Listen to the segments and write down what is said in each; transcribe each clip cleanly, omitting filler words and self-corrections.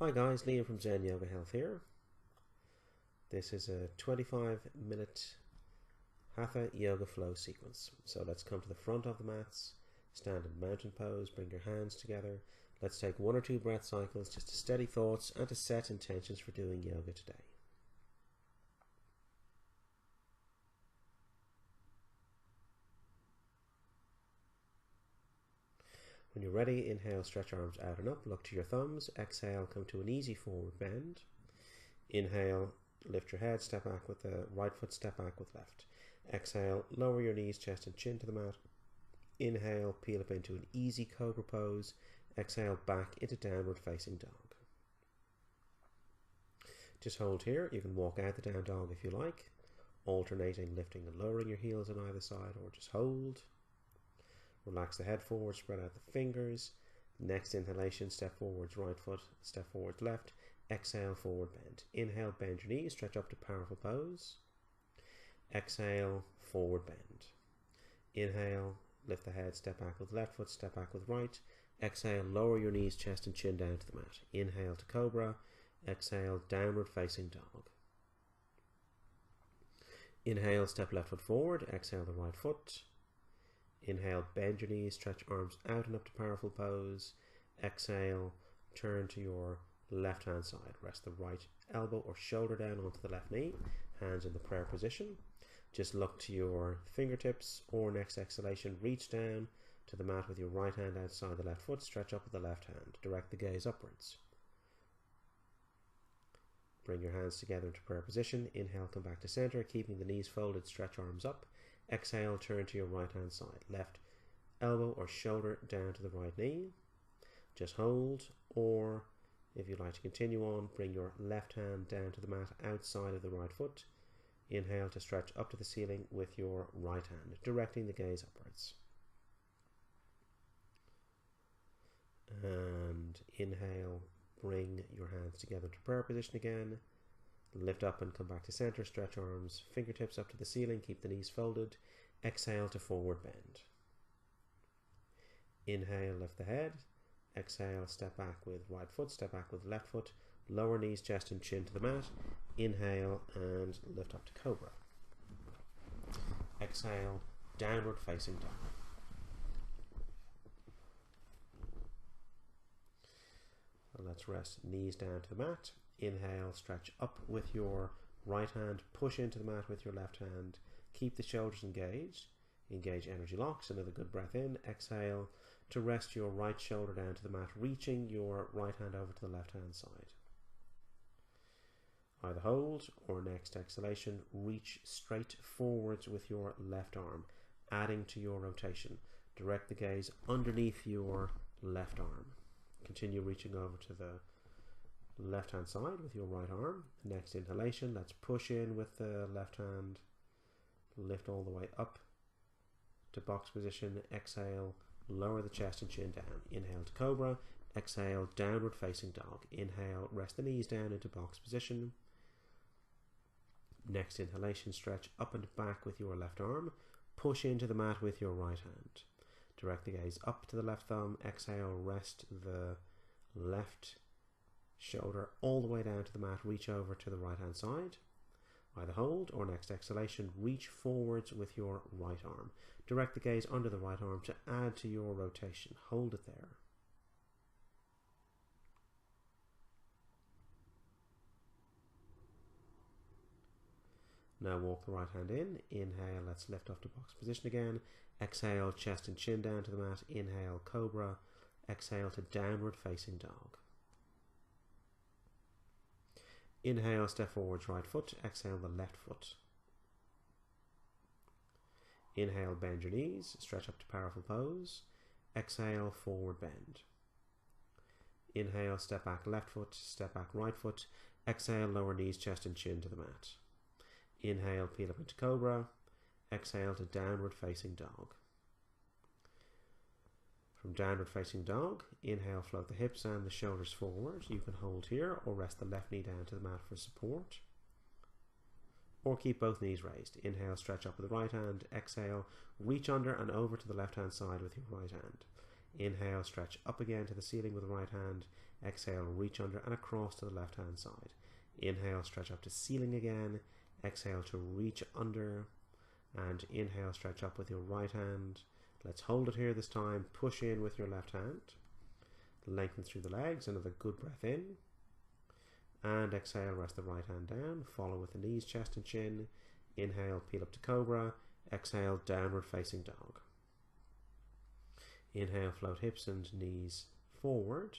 Hi guys, Liam from ZenYogaHealth here. This is a 25-minute Hatha yoga flow sequence. So let's come to the front of the mats, stand in mountain pose, bring your hands together. Let's take 1 or 2 breath cycles just to steady thoughts and to set intentions for doing yoga today. When you're ready, inhale, stretch arms out and up, look to your thumbs. Exhale, come to an easy forward bend. Inhale, lift your head, step back with the right foot, step back with left. Exhale, lower your knees, chest and chin to the mat. Inhale, peel up into an easy Cobra pose. Exhale, back into downward facing dog. Just hold here. You can walk out the down dog if you like, alternating lifting and lowering your heels on either side, or just hold. Relax the head forward, spread out the fingers. Next inhalation, step forwards right foot, step forwards left. Exhale, forward bend. Inhale, bend your knees, stretch up to powerful pose. Exhale, forward bend. Inhale, lift the head, step back with left foot, step back with right. Exhale, lower your knees, chest and chin down to the mat. Inhale to Cobra. Exhale, downward facing dog. Inhale, step left foot forward. Exhale the right foot. Inhale, bend your knees, stretch arms out and up to powerful pose. Exhale, turn to your left hand side. Rest the right elbow or shoulder down onto the left knee. Hands in the prayer position. Just look to your fingertips, or next exhalation, reach down to the mat with your right hand outside the left foot. Stretch up with the left hand. Direct the gaze upwards. Bring your hands together into prayer position. Inhale, come back to center, keeping the knees folded, stretch arms up. Exhale, turn to your right hand side. Left elbow or shoulder down to the right knee. Just hold, or if you'd like to continue on, bring your left hand down to the mat outside of the right foot. Inhale to stretch up to the ceiling with your right hand, directing the gaze upwards. And inhale, bring your hands together to prayer position again. Lift up and come back to center, stretch arms, fingertips up to the ceiling, keep the knees folded. Exhale to forward bend. Inhale, lift the head. Exhale, step back with right foot, step back with left foot. Lower knees, chest and chin to the mat. Inhale and lift up to Cobra. Exhale, downward facing dog. Let's rest knees down to the mat. Inhale, stretch up with your right hand, push into the mat with your left hand. Keep the shoulders engaged. Engage energy locks. Another good breath in. Exhale to rest your right shoulder down to the mat, reaching your right hand over to the left hand side. Either hold, or next exhalation, reach straight forwards with your left arm, adding to your rotation. Direct the gaze underneath your left arm. Continue reaching over to the left hand side with your right arm. Next inhalation, let's push in with the left hand. Lift all the way up to box position. Exhale, lower the chest and chin down. Inhale to Cobra. Exhale, downward facing dog. Inhale, rest the knees down into box position. Next inhalation, stretch up and back with your left arm. Push into the mat with your right hand. Direct the gaze up to the left thumb. Exhale, rest the left shoulder all the way down to the mat. Reach over to the right hand side. Either hold, or next exhalation, reach forwards with your right arm. Direct the gaze under the right arm to add to your rotation. Hold it there. Now walk the right hand in. Inhale, let's lift up to box position again. Exhale, chest and chin down to the mat. Inhale, Cobra. Exhale to downward facing dog. Inhale, step forwards right foot. Exhale the left foot. Inhale, bend your knees. Stretch up to powerful pose. Exhale, forward bend. Inhale, step back left foot. Step back right foot. Exhale, lower knees, chest and chin to the mat. Inhale, peel up into Cobra. Exhale to downward facing dog. From downward facing dog, inhale, float the hips and the shoulders forward. You can hold here, or rest the left knee down to the mat for support. Or keep both knees raised. Inhale, stretch up with the right hand. Exhale, reach under and over to the left hand side with your right hand. Inhale, stretch up again to the ceiling with the right hand. Exhale, reach under and across to the left hand side. Inhale, stretch up to ceiling again. Exhale to reach under, and inhale, stretch up with your right hand. Let's hold it here this time. Push in with your left hand. Lengthen through the legs. Another good breath in. And exhale, rest the right hand down. Follow with the knees, chest and chin. Inhale, peel up to Cobra. Exhale, downward facing dog. Inhale, float hips and knees forward.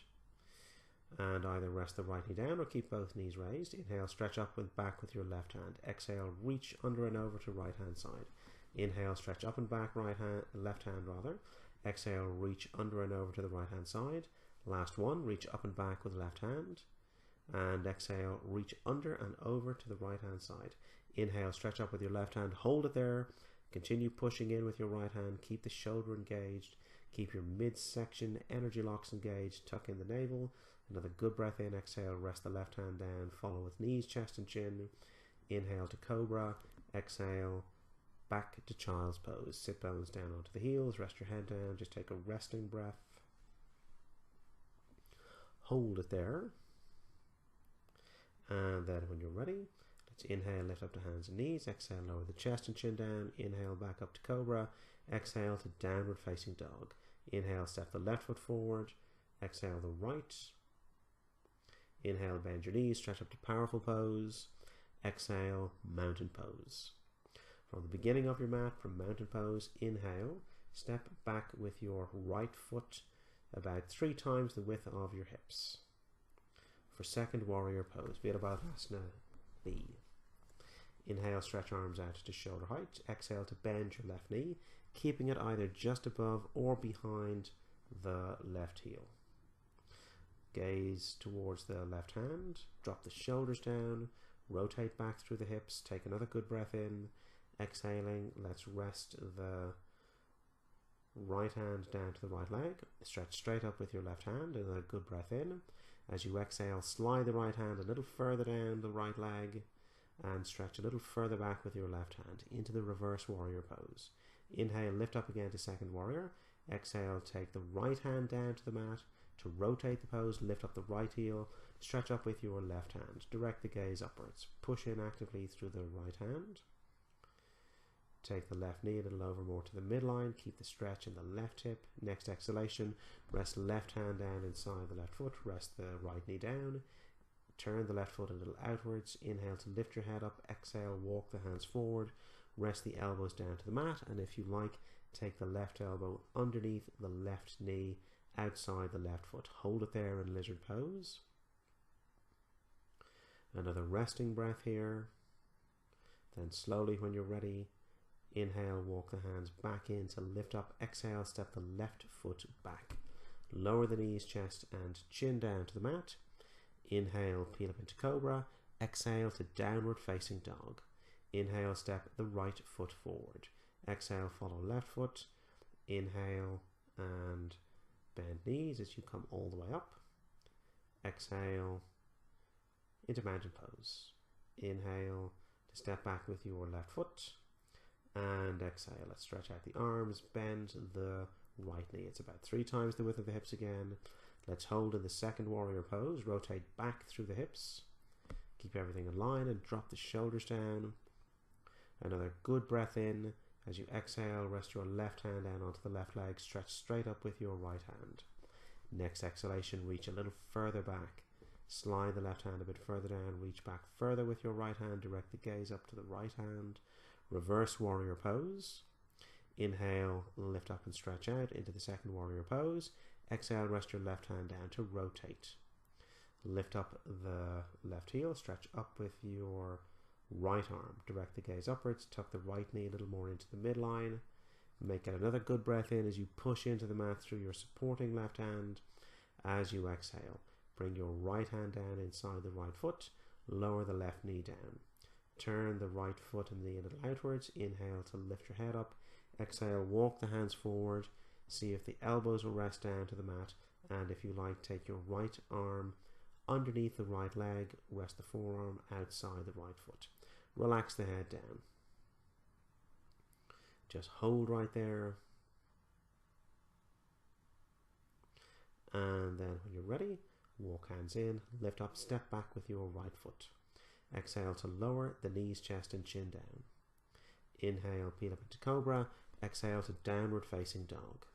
And either rest the right knee down or keep both knees raised. Inhale, stretch up and back with your left hand. Exhale, reach under and over to right hand side. Inhale, stretch up and back, left hand rather. Exhale, reach under and over to the right hand side. Last one, reach up and back with left hand. And exhale, reach under and over to the right hand side. Inhale, stretch up with your left hand, hold it there. Continue pushing in with your right hand. Keep the shoulder engaged. Keep your midsection energy locks engaged. Tuck in the navel. Another good breath in. Exhale, rest the left hand down. Follow with knees, chest and chin. Inhale to Cobra. Exhale, back to child's pose. Sit bones down onto the heels. Rest your head down. Just take a resting breath. Hold it there. And then when you're ready, let's inhale, lift up to hands and knees. Exhale, lower the chest and chin down. Inhale, back up to Cobra. Exhale to downward facing dog. Inhale, step the left foot forward. Exhale, the right. Inhale, bend your knees, stretch up to powerful pose. Exhale, mountain pose. From the beginning of your mat, from mountain pose, inhale, step back with your right foot about 3 times the width of your hips. For second warrior pose, Virabhadrasana B. Inhale, stretch arms out to shoulder height. Exhale to bend your left knee, keeping it either just above or behind the left heel. Gaze towards the left hand, drop the shoulders down, rotate back through the hips, take another good breath in. Exhaling, let's rest the right hand down to the right leg. Stretch straight up with your left hand, another good breath in. As you exhale, slide the right hand a little further down the right leg and stretch a little further back with your left hand into the reverse warrior pose. Inhale, lift up again to second warrior. Exhale, take the right hand down to the mat. To rotate the pose, lift up the right heel, stretch up with your left hand. Direct the gaze upwards. Push in actively through the right hand. Take the left knee a little over more to the midline. Keep the stretch in the left hip. Next exhalation, rest left hand down inside the left foot. Rest the right knee down. Turn the left foot a little outwards. Inhale to lift your head up. Exhale, walk the hands forward. Rest the elbows down to the mat. And if you like, take the left elbow underneath the left knee outside the left foot. Hold it there in lizard pose. Another resting breath here. Then slowly when you're ready, inhale, walk the hands back in to lift up. Exhale, step the left foot back. Lower the knees, chest and chin down to the mat. Inhale, peel up into Cobra. Exhale to downward facing dog. Inhale, step the right foot forward. Exhale, follow left foot. Inhale and bend knees as you come all the way up. Exhale into mountain pose. Inhale to step back with your left foot. And exhale, let's stretch out the arms, bend the right knee. It's about 3 times the width of the hips again. Let's hold in the second warrior pose. Rotate back through the hips. Keep everything in line and drop the shoulders down. Another good breath in. As you exhale, rest your left hand down onto the left leg. Stretch straight up with your right hand. Next exhalation, reach a little further back. Slide the left hand a bit further down. Reach back further with your right hand. Direct the gaze up to the right hand. Reverse warrior pose. Inhale, lift up and stretch out into the second warrior pose. Exhale, rest your left hand down to rotate. Lift up the left heel, stretch up with your right arm. Direct the gaze upwards, tuck the right knee a little more into the midline. Make it another good breath in as you push into the mat through your supporting left hand. As you exhale, bring your right hand down inside the right foot. Lower the left knee down. Turn the right foot and knee a little outwards. Inhale to lift your head up. Exhale, walk the hands forward. See if the elbows will rest down to the mat. And if you like, take your right arm underneath the right leg. Rest the forearm outside the right foot. Relax the head down. Just hold right there. And then when you're ready, Walk hands in, lift up, step back with your right foot. Exhale to lower the knees, chest and chin down. Inhale, peel up into Cobra. Exhale to downward facing dog.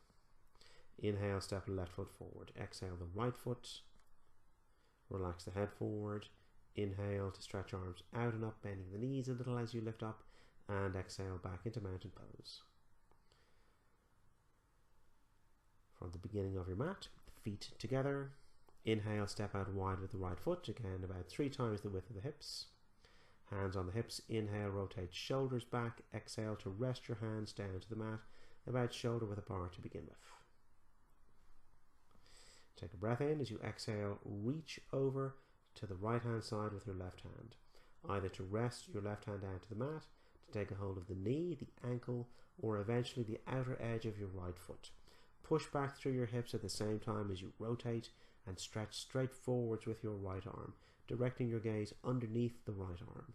Inhale, step the left foot forward. Exhale the right foot. Relax the head forward. Inhale to stretch arms out and up, bending the knees a little as you lift up. And exhale back into mountain pose. From the beginning of your mat, feet together. Inhale, step out wide with the right foot, again about 3 times the width of the hips. Hands on the hips. Inhale, rotate shoulders back. Exhale to rest your hands down to the mat, about shoulder width apart to begin with. Take a breath in. As you exhale, reach over to the right hand side with your left hand, either to rest your left hand down to the mat, to take a hold of the knee, the ankle, or eventually the outer edge of your right foot. Push back through your hips at the same time as you rotate and stretch straight forwards with your right arm, directing your gaze underneath the right arm.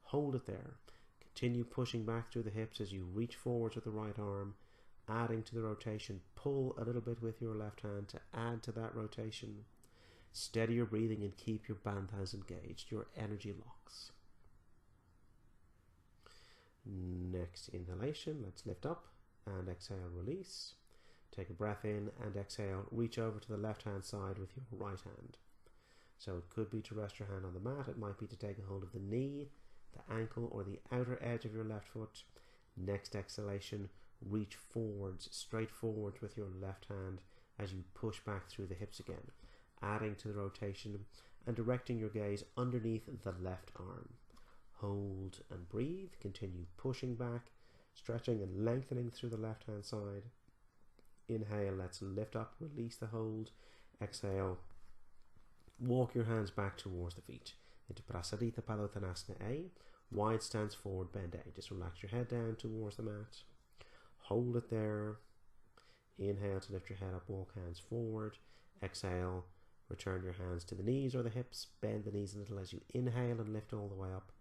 Hold it there. Continue pushing back through the hips as you reach forwards with the right arm, adding to the rotation. Pull a little bit with your left hand to add to that rotation. Steady your breathing and keep your bandhas engaged, your energy locks. Next inhalation, let's lift up and exhale, release. Take a breath in and exhale, reach over to the left hand side with your right hand. So it could be to rest your hand on the mat, it might be to take a hold of the knee, the ankle or the outer edge of your left foot. Next exhalation, reach forwards, straight forwards with your left hand as you push back through the hips again, adding to the rotation and directing your gaze underneath the left arm. Hold and breathe, continue pushing back, stretching and lengthening through the left hand side. Inhale, let's lift up, release the hold. Exhale, walk your hands back towards the feet into Prasarita Padottanasana A. Wide stance forward, bend A. Just relax your head down towards the mat. Hold it there. Inhale to lift your head up, walk hands forward. Exhale, return your hands to the knees or the hips. Bend the knees a little as you inhale and lift all the way up.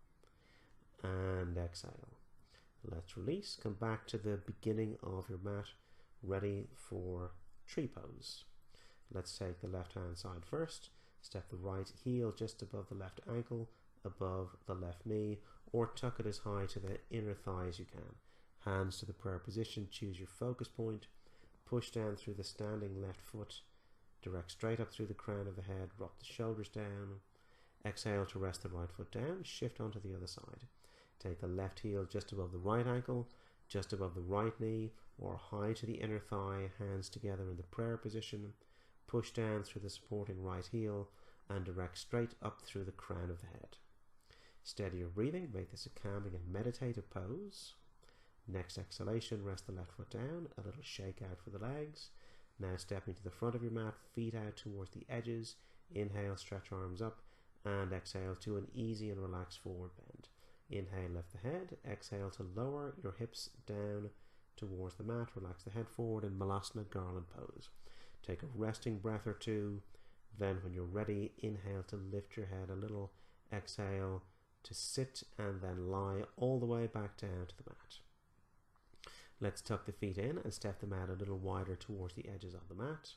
And exhale. Let's release. Come back to the beginning of your mat, ready for tree pose. Let's take the left hand side first. Step the right heel just above the left ankle, above the left knee, or tuck it as high to the inner thigh as you can. Hands to the prayer position, choose your focus point, push down through the standing left foot, direct straight up through the crown of the head, drop the shoulders down. Exhale to rest the right foot down, shift onto the other side. Take the left heel just above the right ankle, just above the right knee, or high to the inner thigh, hands together in the prayer position. Push down through the supporting right heel and direct straight up through the crown of the head. Steady your breathing, make this a calming and meditative pose. Next exhalation, rest the left foot down, a little shake out for the legs. Now stepping to the front of your mat, feet out towards the edges. Inhale, stretch arms up, and exhale to an easy and relaxed forward bend. Inhale, lift the head. Exhale to lower your hips down towards the mat. Relax the head forward in Malasana Garland pose. Take a resting breath or two. Then when you're ready, inhale to lift your head a little. Exhale to sit and then lie all the way back down to the mat. Let's tuck the feet in and step the mat a little wider towards the edges of the mat.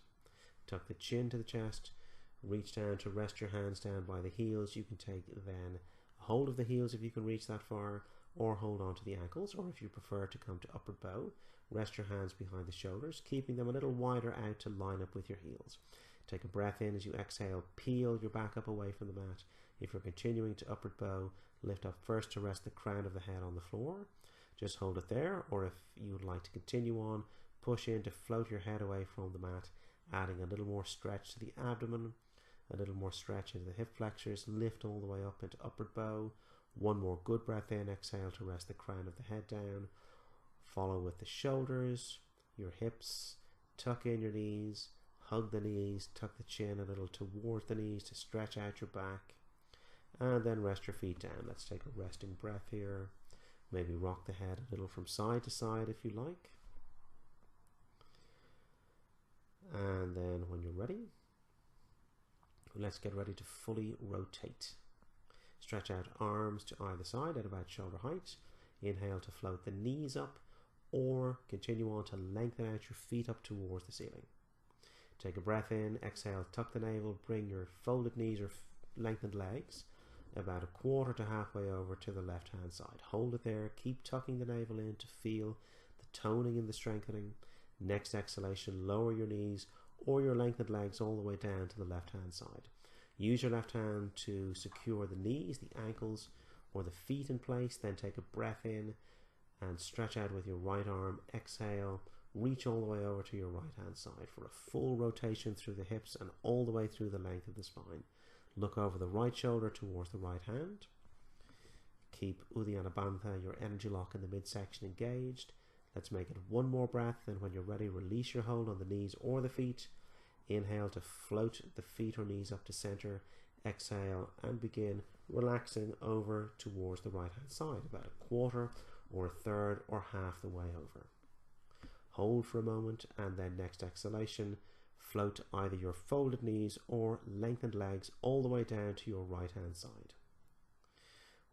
Tuck the chin to the chest. Reach down to rest your hands down by the heels. You can take then a hold of the heels if you can reach that far, or hold on to the ankles, or if you prefer to come to upward bow, rest your hands behind the shoulders, keeping them a little wider out to line up with your heels. Take a breath in as you exhale, peel your back up away from the mat. If you're continuing to upward bow, lift up first to rest the crown of the head on the floor. Just hold it there, or if you would like to continue on, push in to float your head away from the mat, adding a little more stretch to the abdomen, a little more stretch into the hip flexors, lift all the way up into upward bow. One more good breath in, exhale to rest the crown of the head down. Follow with the shoulders, your hips, tuck in your knees, hug the knees, tuck the chin a little towards the knees to stretch out your back, and then rest your feet down. Let's take a resting breath here. Maybe rock the head a little from side to side if you like. And then when you're ready, let's get ready to fully rotate. Stretch out arms to either side at about shoulder height. Inhale to float the knees up, or continue on to lengthen out your feet up towards the ceiling. Take a breath in, exhale, tuck the navel, bring your folded knees or lengthened legs about a quarter to halfway over to the left hand side. Hold it there, keep tucking the navel in to feel the toning and the strengthening. Next exhalation, lower your knees or your lengthened legs all the way down to the left hand side. Use your left hand to secure the knees, the ankles or the feet in place. Then take a breath in and stretch out with your right arm. Exhale, reach all the way over to your right hand side for a full rotation through the hips and all the way through the length of the spine. Look over the right shoulder towards the right hand. Keep Uddiyana Bandha, your energy lock in the midsection, engaged. Let's make it one more breath, then when you're ready, release your hold on the knees or the feet. Inhale to float the feet or knees up to center. Exhale and begin relaxing over towards the right hand side, about a quarter or a third or half the way over. Hold for a moment and then next exhalation, float either your folded knees or lengthened legs all the way down to your right hand side.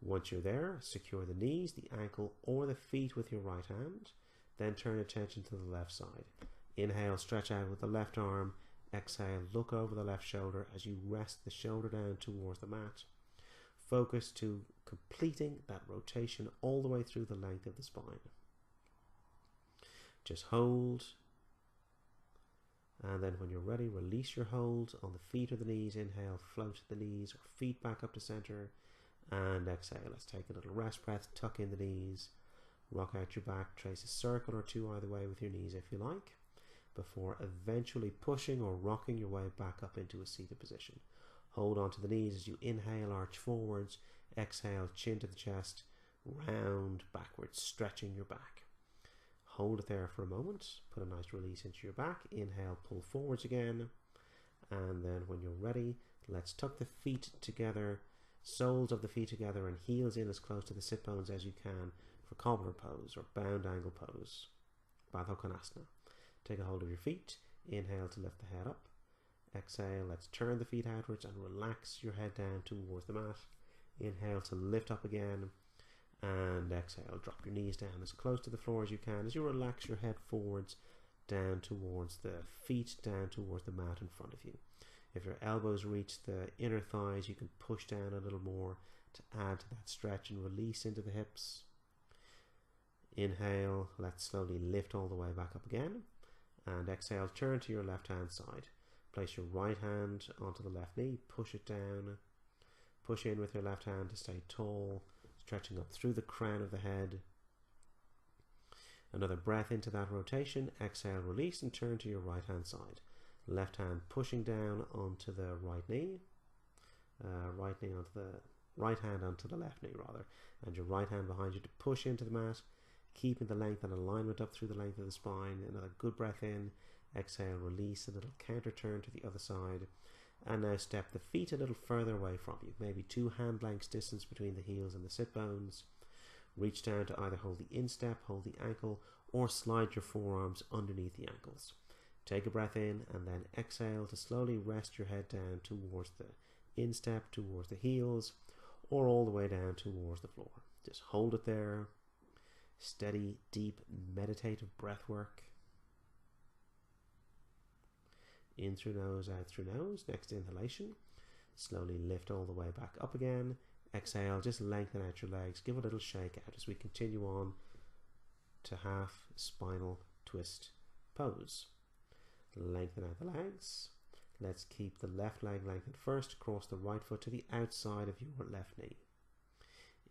Once you're there, secure the knees, the ankle or the feet with your right hand. Then turn attention to the left side. Inhale, stretch out with the left arm. Exhale, look over the left shoulder as you rest the shoulder down towards the mat. Focus to completing that rotation all the way through the length of the spine. Just hold. And then when you're ready, release your hold on the feet or the knees. Inhale, float the knees or feet back up to center. And exhale. Let's take a little rest breath. Tuck in the knees. Rock out your back. Trace a circle or two either way with your knees if you like, before eventually pushing or rocking your way back up into a seated position. Hold on to the knees as you inhale, arch forwards. Exhale, chin to the chest, round backwards, stretching your back. Hold it there for a moment. Put a nice release into your back. Inhale, pull forwards again. And then when you're ready, let's tuck the feet together, soles of the feet together and heels in as close to the sit bones as you can for Cobra pose or bound angle pose, Baddha Konasana. Take a hold of your feet. Inhale to lift the head up. Exhale, let's turn the feet outwards and relax your head down towards the mat. Inhale to lift up again. And exhale, drop your knees down as close to the floor as you can as you relax your head forwards, down towards the feet, down towards the mat in front of you. If your elbows reach the inner thighs, you can push down a little more to add to that stretch and release into the hips. Inhale, let's slowly lift all the way back up again. And exhale, turn to your left hand side. Place your right hand onto the left knee, push it down. Push in with your left hand to stay tall, stretching up through the crown of the head. Another breath into that rotation. Exhale, release and turn to your right hand side. Left hand pushing down onto the right knee. Right hand onto the left knee rather. And your right hand behind you to push into the mat, keeping the length and alignment up through the length of the spine. Another good breath in. Exhale, release, a little counter turn to the other side. And now step the feet a little further away from you, maybe 2 hand lengths distance between the heels and the sit bones. Reach down to either hold the instep, hold the ankle, or slide your forearms underneath the ankles. Take a breath in and then exhale to slowly rest your head down towards the instep, towards the heels, or all the way down towards the floor. Just hold it there. Steady, deep, meditative breath work. In through nose, out through nose. Next inhalation. Slowly lift all the way back up again. Exhale, just lengthen out your legs. Give a little shake out as we continue on to half spinal twist pose. Lengthen out the legs. Let's keep the left leg lengthened first. Cross the right foot to the outside of your left knee.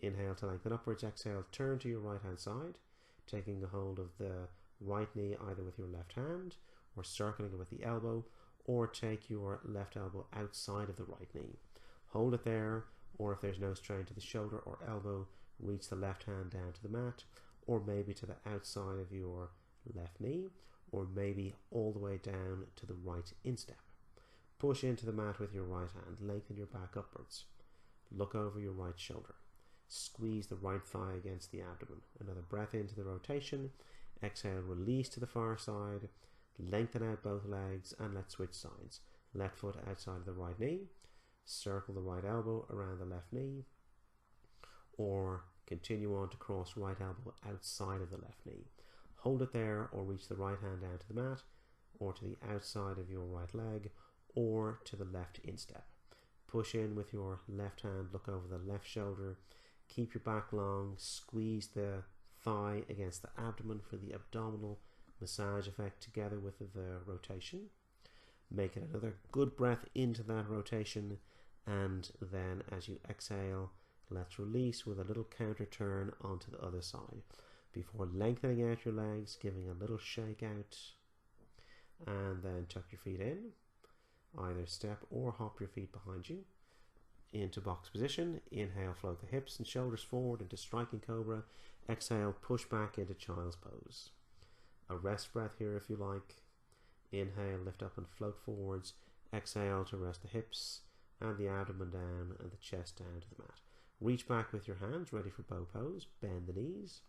Inhale to lengthen upwards. Exhale, turn to your right hand side, taking a hold of the right knee either with your left hand or circling it with the elbow, or take your left elbow outside of the right knee. Hold it there, or if there's no strain to the shoulder or elbow, reach the left hand down to the mat, or maybe to the outside of your left knee, or maybe all the way down to the right instep. Push into the mat with your right hand, lengthen your back upwards. Look over your right shoulder. Squeeze the right thigh against the abdomen. Another breath into the rotation. Exhale, release to the far side. Lengthen out both legs and let's switch sides. Left foot outside of the right knee. Circle the right elbow around the left knee. Or continue on to cross right elbow outside of the left knee. Hold it there or reach the right hand down to the mat or to the outside of your right leg, or to the left instep. Push in with your left hand, look over the left shoulder, keep your back long, squeeze the thigh against the abdomen for the abdominal massage effect together with the rotation. Make it another good breath into that rotation, and then as you exhale, let's release with a little counter turn onto the other side before lengthening out your legs, giving a little shake out, and then tuck your feet in. Either step or hop your feet behind you into box position. Inhale, float the hips and shoulders forward into striking cobra. Exhale, push back into child's pose. A rest breath here if you like. Inhale, lift up and float forwards. Exhale to rest the hips and the abdomen down and the chest down to the mat. Reach back with your hands, ready for bow pose. Bend the knees.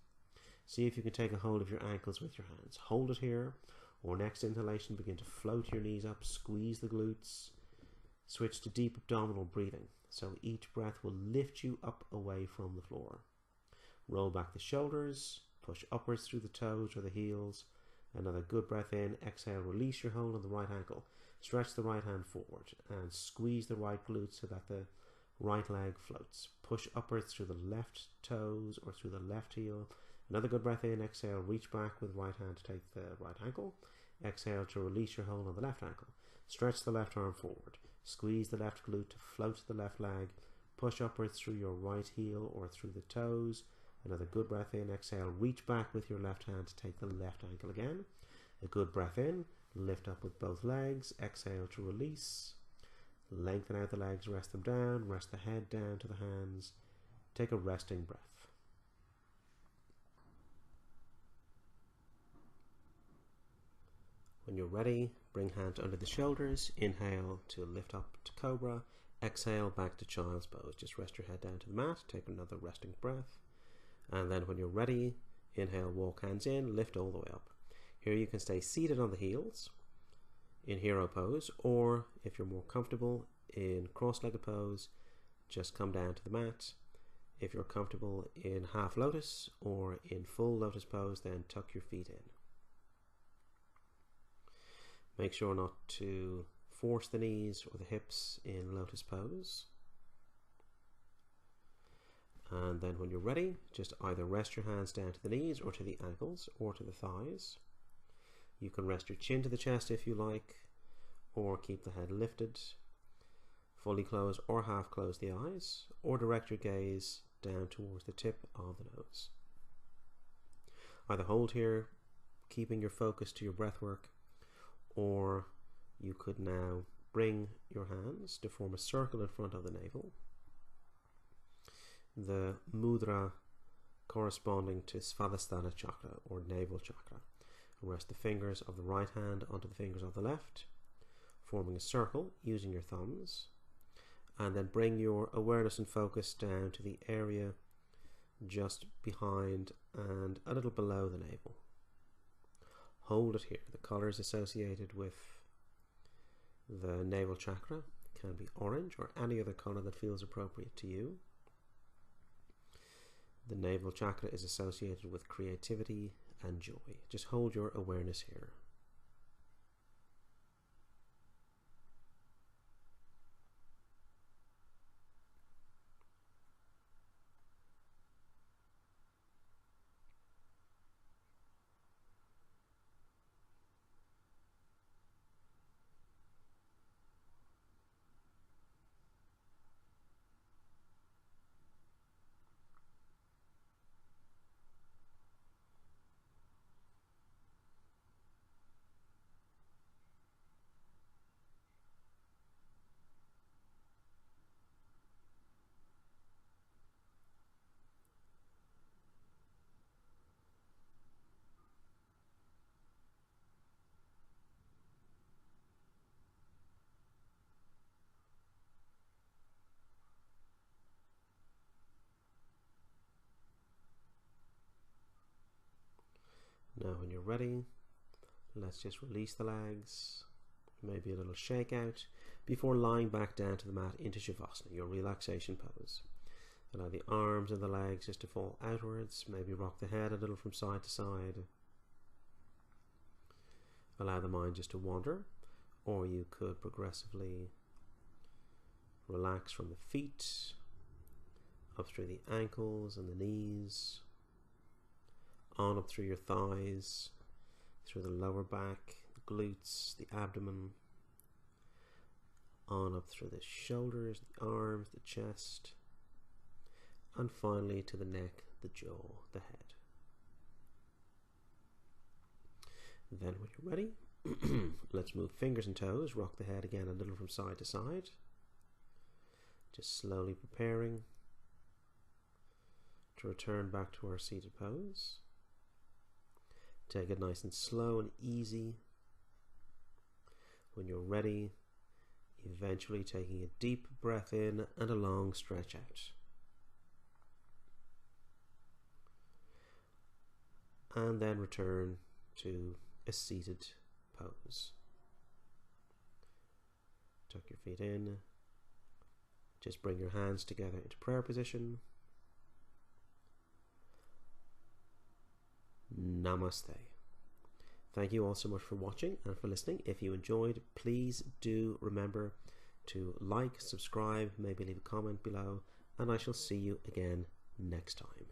See if you can take a hold of your ankles with your hands. Hold it here, or next inhalation, begin to float your knees up, squeeze the glutes. Switch to deep abdominal breathing. So each breath will lift you up away from the floor. Roll back the shoulders, push upwards through the toes or the heels. Another good breath in. Exhale, release your hold on the right ankle. Stretch the right hand forward and squeeze the right glute so that the right leg floats. Push upwards through the left toes or through the left heel. Another good breath in. Exhale, reach back with right hand to take the right ankle. Exhale to release your hold on the left ankle. Stretch the left arm forward. Squeeze the left glute to float the left leg. Push upwards through your right heel or through the toes. Another good breath in. Exhale, reach back with your left hand to take the left ankle again. A good breath in. Lift up with both legs. Exhale to release. Lengthen out the legs, rest them down. Rest the head down to the hands. Take a resting breath. When you're ready, bring hands under the shoulders. Inhale to lift up to Cobra. Exhale back to child's pose. Just rest your head down to the mat. Take another resting breath. And then when you're ready, inhale, walk hands in, lift all the way up. Here you can stay seated on the heels in hero pose, or if you're more comfortable in cross-legged pose, just come down to the mat. If you're comfortable in half lotus or in full lotus pose, then tuck your feet in. Make sure not to force the knees or the hips in lotus pose. And then when you're ready, just either rest your hands down to the knees or to the ankles or to the thighs. You can rest your chin to the chest if you like, or keep the head lifted. Fully close or half close the eyes, or direct your gaze down towards the tip of the nose. Either hold here, keeping your focus to your breath work, or you could now bring your hands to form a circle in front of the navel. The mudra corresponding to Shavasana chakra or navel chakra. Rest the fingers of the right hand onto the fingers of the left, forming a circle using your thumbs, and then bring your awareness and focus down to the area just behind and a little below the navel. Hold it here. The colors associated with the navel chakra can be orange or any other color that feels appropriate to you. The navel chakra is associated with creativity and joy. Just hold your awareness here. Now when you're ready, let's just release the legs, maybe a little shake out, before lying back down to the mat into Shavasana, your relaxation pose. Allow the arms and the legs just to fall outwards, maybe rock the head a little from side to side. allow the mind just to wander, or you could progressively relax from the feet, up through the ankles and the knees, on up through your thighs, through the lower back, the glutes, the abdomen, on up through the shoulders, the arms, the chest, and finally to the neck, the jaw, the head. Then when you're ready, let's move fingers and toes, rock the head again a little from side to side, just slowly preparing to return back to our seated pose. Take it nice and slow and easy. When you're ready, eventually taking a deep breath in and a long stretch out. And then return to a seated pose. Tuck your feet in. Just bring your hands together into prayer position. Namaste. Thank you all so much for watching and for listening. If you enjoyed, please do remember to like, subscribe, maybe leave a comment below, and I shall see you again next time.